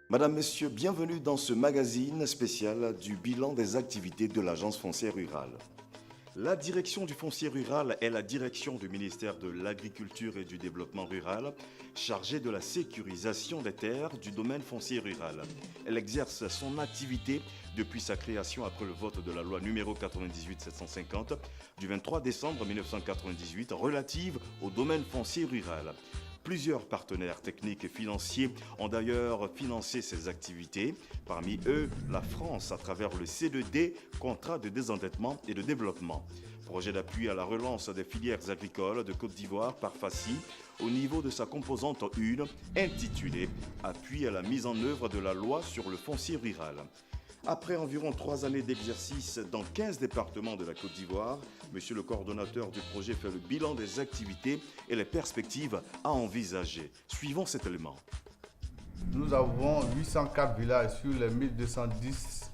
Madame, Monsieur, bienvenue dans ce magazine spécial du bilan des activités de l'Agence foncière rurale. La direction du foncier rural est la direction du ministère de l'Agriculture et du Développement rural, chargée de la sécurisation des terres du domaine foncier rural. Elle exerce son activité depuis sa création après le vote de la loi numéro 98-750 du 23 décembre 1998 relative au domaine foncier rural. Plusieurs partenaires techniques et financiers ont d'ailleurs financé ces activités. Parmi eux, la France à travers le C2D, Contrat de désendettement et de développement. Projet d'appui à la relance des filières agricoles de Côte d'Ivoire par FACI au niveau de sa composante 1 intitulée « Appui à la mise en œuvre de la loi sur le foncier rural ». Après environ 3 années d'exercice dans 15 départements de la Côte d'Ivoire, Monsieur le coordonnateur du projet fait le bilan des activités et les perspectives à envisager. Suivons cet élément. Nous avons 804 villages sur les 1210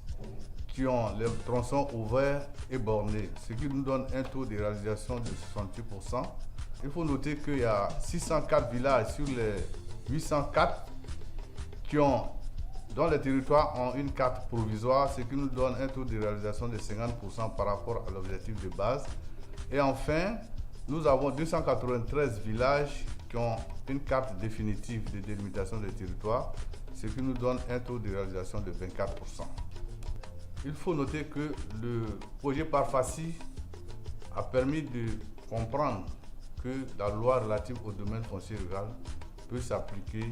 qui ont les tronçons ouverts et bornés, ce qui nous donne un taux de réalisation de 68%. Il faut noter qu'il y a 604 villages sur les 804 dont les territoires ont une carte provisoire, ce qui nous donne un taux de réalisation de 50% par rapport à l'objectif de base. Et enfin, nous avons 293 villages qui ont une carte définitive de délimitation des territoires, ce qui nous donne un taux de réalisation de 24%. Il faut noter que le projet par FACI a permis de comprendre que la loi relative au domaine foncier rural peut s'appliquer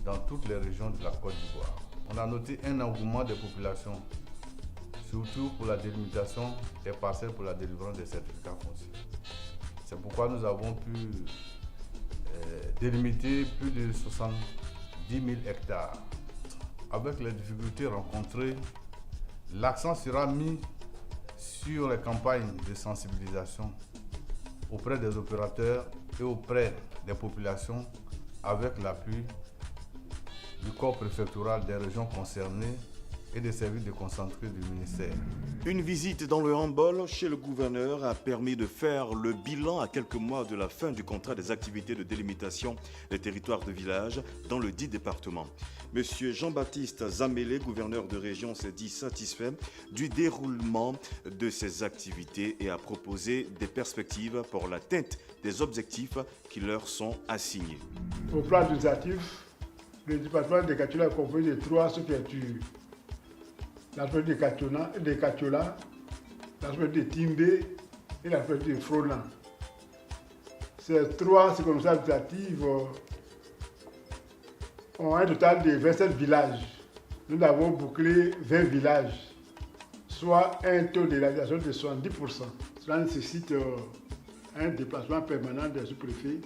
dans toutes les régions de la Côte d'Ivoire. On a noté un engouement des populations, surtout pour la délimitation des parcelles pour la délivrance des certificats fonciers. C'est pourquoi nous avons pu délimiter plus de 70 000 hectares. Avec les difficultés rencontrées, l'accent sera mis sur les campagnes de sensibilisation auprès des opérateurs et auprès des populations avec l'appui du corps préfectoral des régions concernées et des services déconcentrés du ministère. Une visite dans le handball chez le gouverneur a permis de faire le bilan à quelques mois de la fin du contrat des activités de délimitation des territoires de village dans le dit département. Monsieur Jean-Baptiste Zamélé, gouverneur de région, s'est dit satisfait du déroulement de ces activités et a proposé des perspectives pour l'atteinte des objectifs qui leur sont assignés. Au plan législatif, le département de Katiola est composé de 3 sous-préfectures. La préfecture de Katiola, la préfecture de Timbé et la préfecture de Frolan. Ces 3 circonscriptions administratives ont un total de 27 villages. Nous avons bouclé 20 villages, soit un taux de réalisation de 70%. Cela nécessite un déplacement permanent des sous-préfets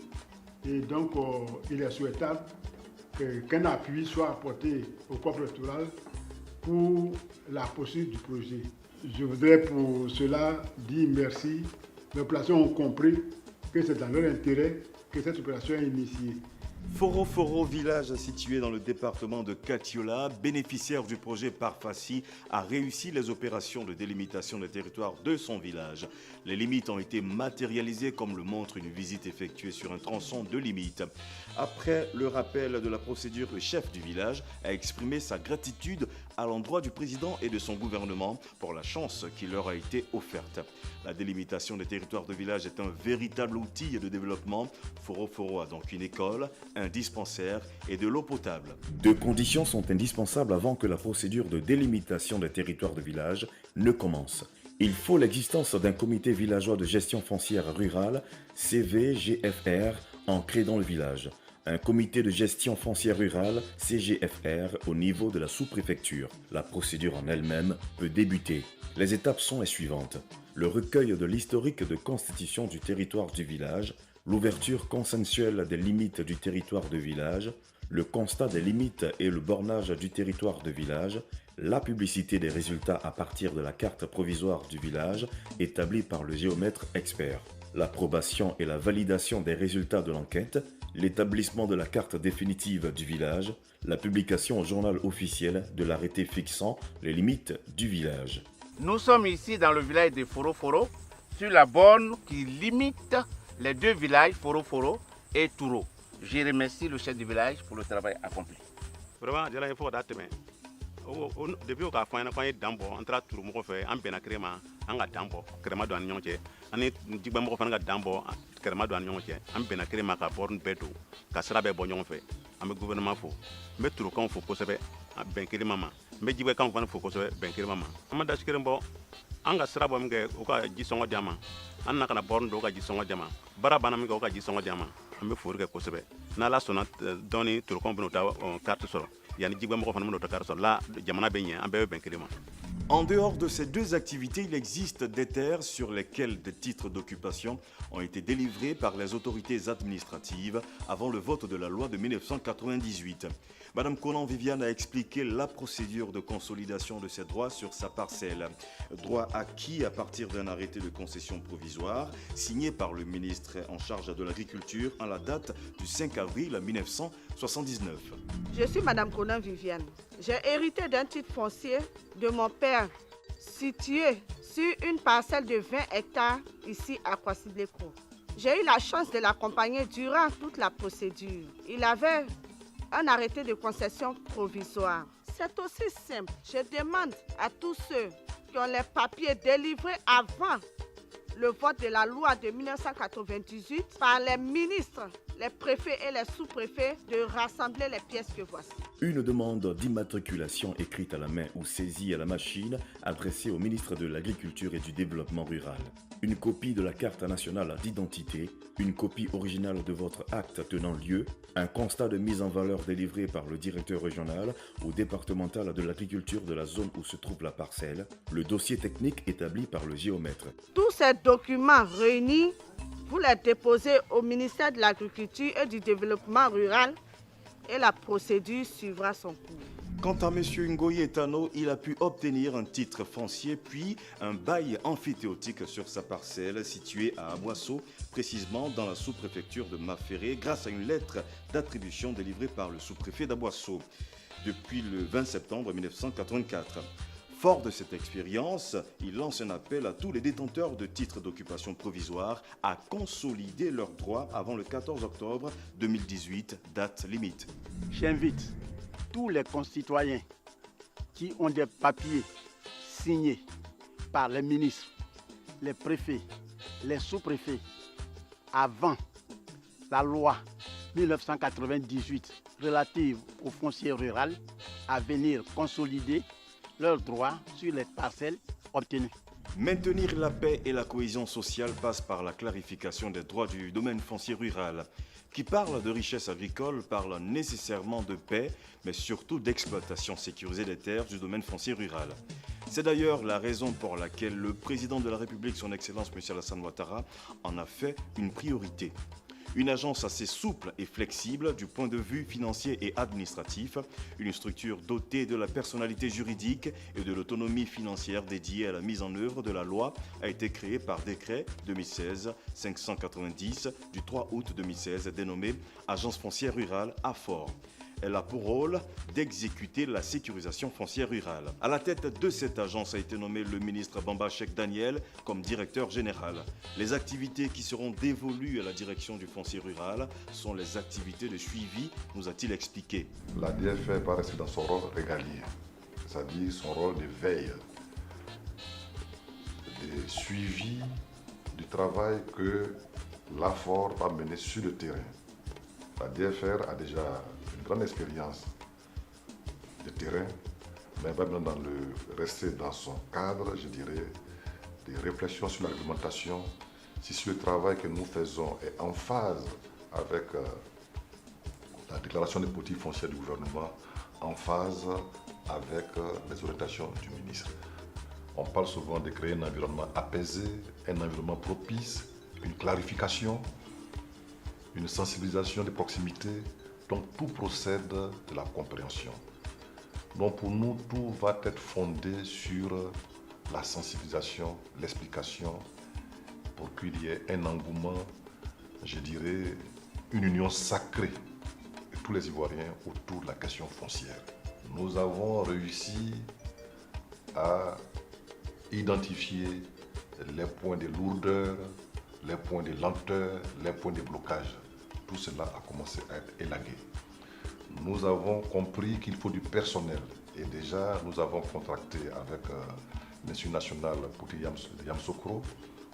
et donc il est souhaitable qu'un appui soit apporté au corps préfectoral pour la poursuite du projet. Je voudrais pour cela dire merci. Les populations ont compris que c'est dans leur intérêt que cette opération est initiée. Foro village situé dans le département de Katiola, bénéficiaire du projet par FACI, a réussi les opérations de délimitation des territoires de son village. Les limites ont été matérialisées comme le montre une visite effectuée sur un tronçon de limite. Après le rappel de la procédure, le chef du village a exprimé sa gratitude à l'endroit du président et de son gouvernement pour la chance qui leur a été offerte. La délimitation des territoires de village est un véritable outil de développement. Foro a donc une école, un dispensaire et de l'eau potable. 2 conditions sont indispensables avant que la procédure de délimitation des territoires de village ne commence. Il faut l'existence d'un comité villageois de gestion foncière rurale, CVGFR, ancré dans le village. Un comité de gestion foncière rurale, CGFR, au niveau de la sous-préfecture. La procédure en elle-même peut débuter. Les étapes sont les suivantes. Le recueil de l'historique de constitution du territoire du village, l'ouverture consensuelle des limites du territoire de village, le constat des limites et le bornage du territoire de village, la publicité des résultats à partir de la carte provisoire du village établie par le géomètre expert, l'approbation et la validation des résultats de l'enquête, l'établissement de la carte définitive du village, la publication au journal officiel de l'arrêté fixant les limites du village. Nous sommes ici dans le village de Foro, sur la borne qui limite les 2 villages, Foro et Touro. Je remercie le chef du village pour le travail accompli. vraiment jala il faut dateme depuis ka fanya ko dambo entra tour mo fe am bena crema anga dambo crema do an nyonche ani jigba mo fa nga dambo crema do an nyonche am bena crema ka born bedo ka sra be bo nyon fe am gouvernement fo me tour kan fo ko sebe ben crema ma me jigba kan fo ko sebe ben crema ma am da shikirembo anga sra bo mge o ka ji songo jama an na kana born do ka ji songo jama bara bana mge o ka ji songo jama am fo ko sebe na la sonat doni tour kan bno ta carte soro. En dehors de ces deux activités, il existe des terres sur lesquelles des titres d'occupation ont été délivrés par les autorités administratives avant le vote de la loi de 1998. Madame Konan Viviane a expliqué la procédure de consolidation de ces droits sur sa parcelle. Droit acquis à partir d'un arrêté de concession provisoire signé par le ministre en charge de l'agriculture en la date du 5 avril 1979. Je suis Madame Konan Viviane. J'ai hérité d'un titre foncier de mon père situé sur une parcelle de 20 hectares ici à Kwasibleko. J'ai eu la chance de l'accompagner durant toute la procédure. Il avait un arrêté de concession provisoire. C'est aussi simple. Je demande à tous ceux qui ont les papiers délivrés avant le vote de la loi de 1998 par les ministres, les préfets et les sous-préfets de rassembler les pièces que voici. Une demande d'immatriculation écrite à la main ou saisie à la machine adressée au ministre de l'Agriculture et du Développement rural. Une copie de la carte nationale d'identité, une copie originale de votre acte tenant lieu, un constat de mise en valeur délivré par le directeur régional ou départemental de l'agriculture de la zone où se trouve la parcelle, le dossier technique établi par le géomètre. Tous ces documents réunis, vous les déposez au ministère de l'Agriculture et du Développement rural et la procédure suivra son cours. Quant à M. Ngoyi Etano, il a pu obtenir un titre foncier puis un bail amphithéotique sur sa parcelle située à Aboisseau, précisément dans la sous-préfecture de Maféré, grâce à une lettre d'attribution délivrée par le sous-préfet d'Aboisseau depuis le 20 septembre 1984. Fort de cette expérience, il lance un appel à tous les détenteurs de titres d'occupation provisoire à consolider leurs droits avant le 14 octobre 2018, date limite. J'invite tous les concitoyens qui ont des papiers signés par les ministres, les préfets, les sous-préfets avant la loi 1998 relative au foncier rural à venir consolider leurs droits sur les parcelles obtenues. Maintenir la paix et la cohésion sociale passe par la clarification des droits du domaine foncier rural. Qui parle de richesse agricole parle nécessairement de paix, mais surtout d'exploitation sécurisée des terres du domaine foncier rural. C'est d'ailleurs la raison pour laquelle le président de la République, son Excellence M. Alassane Ouattara, en a fait une priorité. Une agence assez souple et flexible du point de vue financier et administratif, une structure dotée de la personnalité juridique et de l'autonomie financière dédiée à la mise en œuvre de la loi a été créée par décret 2016-590 du 3 août 2016 dénommée Agence foncière rurale AFOR. Elle a pour rôle d'exécuter la sécurisation foncière rurale. À la tête de cette agence a été nommé le ministre Bamba Cheikh Daniel comme directeur général. Les activités qui seront dévolues à la direction du foncier rural sont les activités de suivi, nous a-t-il expliqué. La DFR va rester dans son rôle régalien, c'est-à-dire son rôle de veille, de suivi du travail que l'AFOR va mener sur le terrain. La DFR a déjà une grande expérience de terrain, mais va maintenant rester dans son cadre, je dirais, des réflexions sur l'argumentation, si le travail que nous faisons est en phase avec la déclaration des politiques foncières du gouvernement, en phase avec les orientations du ministre. On parle souvent de créer un environnement apaisé, un environnement propice, une clarification, une sensibilisation de proximité. Donc tout procède de la compréhension. Donc pour nous, tout va être fondé sur la sensibilisation, l'explication, pour qu'il y ait un engouement, je dirais, une union sacrée de tous les Ivoiriens autour de la question foncière. Nous avons réussi à identifier les points de lourdeur, les points de lenteur, les points de blocage. Tout cela a commencé à être élagué. nous avons compris qu'il faut du personnel. Et déjà, nous avons contracté avec l'Institut national Pouti Yamoussoukro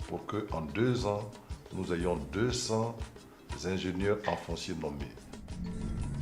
pour qu'en 2 ans, nous ayons 200 ingénieurs en foncier nommés.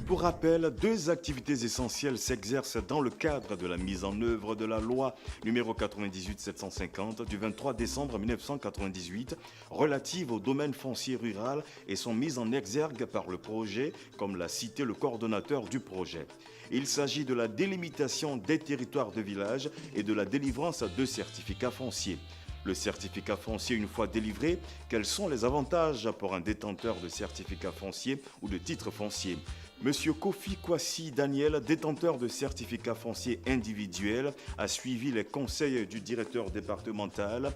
Pour rappel, 2 activités essentielles s'exercent dans le cadre de la mise en œuvre de la loi numéro 98-750 du 23 décembre 1998 relative au domaine foncier rural et sont mises en exergue par le projet, comme l'a cité le coordonnateur du projet. Il s'agit de la délimitation des territoires de village et de la délivrance de certificats fonciers. Le certificat foncier, une fois délivré, quels sont les avantages pour un détenteur de certificat foncier ou de titre foncier? Monsieur Kofi Kwasi Daniel, détenteur de certificat foncier individuel, a suivi les conseils du directeur départemental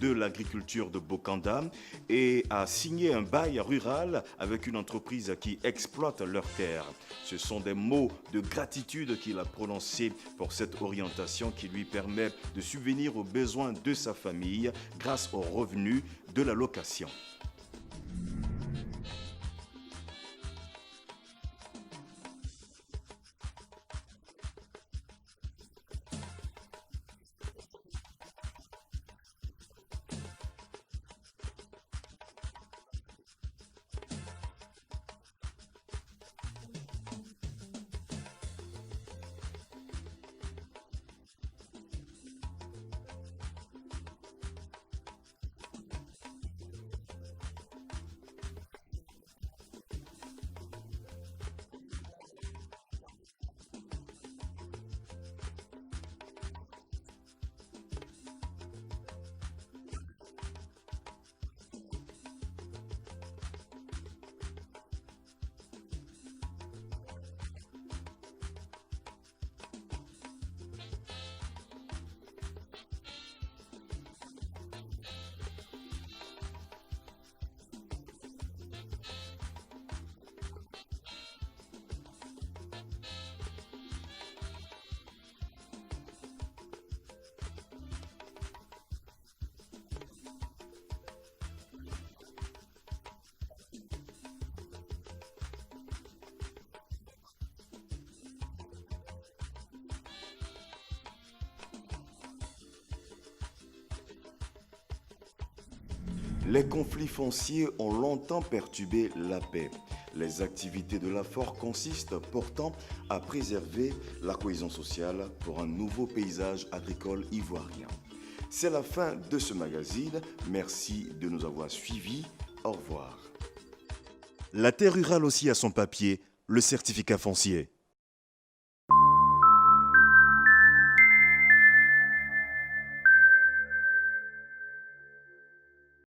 de l'agriculture de Bokanda et a signé un bail rural avec une entreprise qui exploite leurs terres. Ce sont des mots de gratitude qu'il a prononcés pour cette orientation qui lui permet de subvenir aux besoins de sa famille grâce aux revenus de la location. Les conflits fonciers ont longtemps perturbé la paix. Les activités de l'AFOR consistent pourtant à préserver la cohésion sociale pour un nouveau paysage agricole ivoirien. C'est la fin de ce magazine. Merci de nous avoir suivis. Au revoir. La terre rurale aussi a son papier, le certificat foncier.